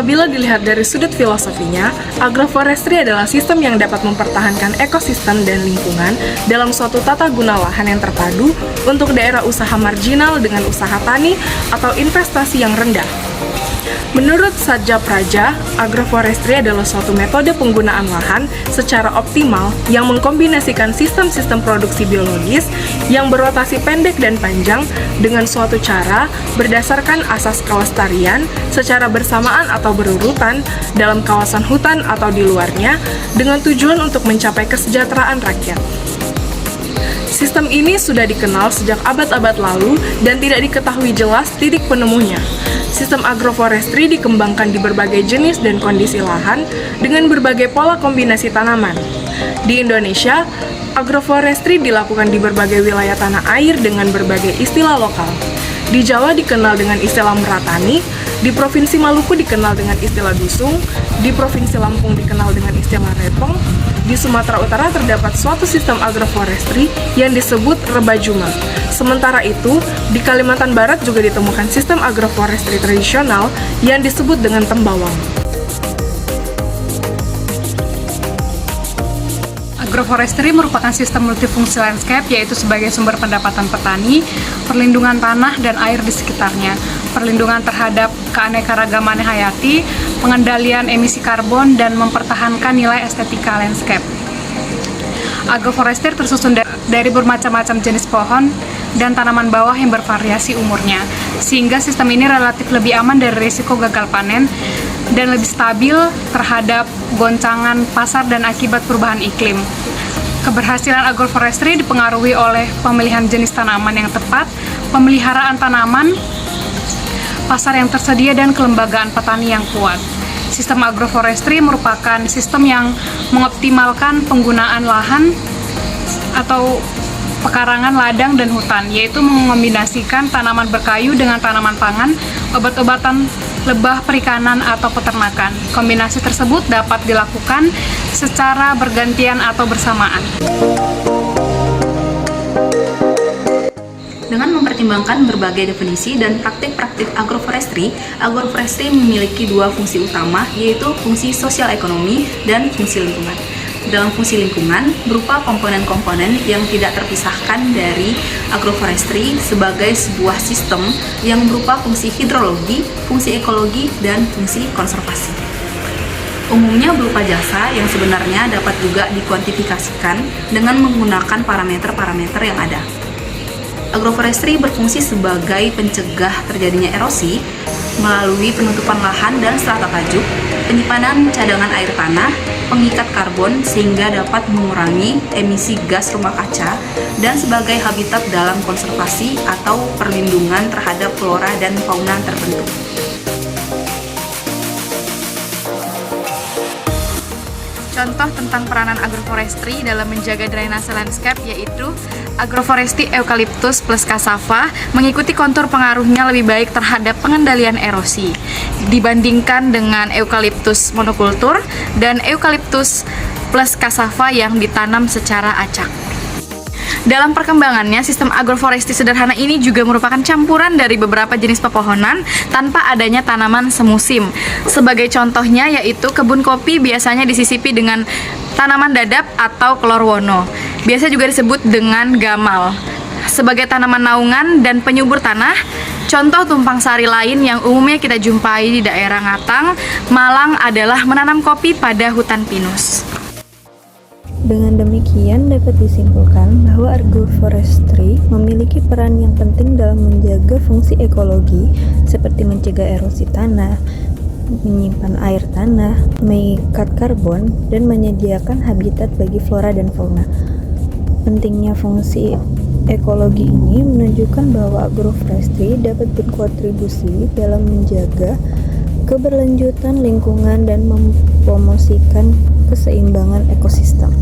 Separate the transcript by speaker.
Speaker 1: Apabila dilihat dari sudut filosofinya, agroforestry adalah sistem yang dapat mempertahankan ekosistem dan lingkungan dalam suatu tata guna lahan yang terpadu untuk daerah usaha marginal dengan usaha tani atau investasi yang rendah. Menurut Satja Praja, agroforestry adalah suatu metode penggunaan lahan secara optimal yang mengkombinasikan sistem-sistem produksi biologis yang berotasi pendek dan panjang dengan suatu cara berdasarkan asas kelestarian secara bersamaan atau berurutan dalam kawasan hutan atau di luarnya dengan tujuan untuk mencapai kesejahteraan rakyat. Sistem ini sudah dikenal sejak abad-abad lalu dan tidak diketahui jelas titik penemunya. Sistem agroforestry dikembangkan di berbagai jenis dan kondisi lahan dengan berbagai pola kombinasi tanaman. Di Indonesia, agroforestry dilakukan di berbagai wilayah tanah air dengan berbagai istilah lokal. Di Jawa dikenal dengan istilah meratani, di Provinsi Maluku dikenal dengan istilah dusung, di Provinsi Lampung dikenal dengan istilah repong, di Sumatera Utara terdapat suatu sistem agroforestry yang disebut rebajuma. Sementara itu, di Kalimantan Barat juga ditemukan sistem agroforestry tradisional yang disebut dengan tembawang.
Speaker 2: Agroforestry merupakan sistem multifungsi landscape, yaitu sebagai sumber pendapatan petani, perlindungan tanah dan air di sekitarnya, perlindungan terhadap keanekaragaman hayati, pengendalian emisi karbon, dan mempertahankan nilai estetika landscape. Agroforestry tersusun dari bermacam-macam jenis pohon dan tanaman bawah yang bervariasi umurnya, sehingga sistem ini relatif lebih aman dari risiko gagal panen dan lebih stabil terhadap goncangan pasar dan akibat perubahan iklim. Keberhasilan agroforestry dipengaruhi oleh pemilihan jenis tanaman yang tepat, pemeliharaan tanaman, pasar yang tersedia, dan kelembagaan petani yang kuat. Sistem agroforestry merupakan sistem yang mengoptimalkan penggunaan lahan atau pekarangan ladang dan hutan, yaitu mengombinasikan tanaman berkayu dengan tanaman pangan, obat-obatan, lebah, perikanan, atau peternakan. Kombinasi tersebut dapat dilakukan secara bergantian atau bersamaan.
Speaker 3: Dengan mempertimbangkan berbagai definisi dan praktik-praktik agroforestry, agroforestry memiliki dua fungsi utama, yaitu fungsi sosial ekonomi dan fungsi lingkungan. Dalam fungsi lingkungan, berupa komponen-komponen yang tidak terpisahkan dari agroforestry sebagai sebuah sistem yang berupa fungsi hidrologi, fungsi ekologi, dan fungsi konservasi. Umumnya berupa jasa yang sebenarnya dapat juga dikuantifikasikan dengan menggunakan parameter-parameter yang ada. Agroforestry berfungsi sebagai pencegah terjadinya erosi melalui penutupan lahan dan strata tajuk, penyimpanan cadangan air tanah, pengikat karbon sehingga dapat mengurangi emisi gas rumah kaca, dan sebagai habitat dalam konservasi atau perlindungan terhadap flora dan fauna tertentu.
Speaker 4: Contoh tentang peranan agroforestry dalam menjaga drainase landscape yaitu agroforestry eucalyptus plus cassava mengikuti kontur pengaruhnya lebih baik terhadap pengendalian erosi dibandingkan dengan eucalyptus monokultur dan eucalyptus plus cassava yang ditanam secara acak. Dalam perkembangannya, sistem agroforestry sederhana ini juga merupakan campuran dari beberapa jenis pepohonan tanpa adanya tanaman semusim. Sebagai contohnya yaitu kebun kopi biasanya disisipi dengan tanaman dadap atau kelorwono. Biasa juga disebut dengan gamal. Sebagai tanaman naungan dan penyubur tanah, contoh tumpang sari lain yang umumnya kita jumpai di daerah Ngatang, Malang adalah menanam kopi pada hutan pinus.
Speaker 5: Dengan demikian dapat disimpulkan bahwa agroforestry memiliki peran yang penting dalam menjaga fungsi ekologi seperti mencegah erosi tanah, menyimpan air tanah, mengikat karbon, dan menyediakan habitat bagi flora dan fauna. Pentingnya fungsi ekologi ini menunjukkan bahwa agroforestry dapat berkontribusi dalam menjaga keberlanjutan lingkungan dan mempromosikan keseimbangan ekosistem.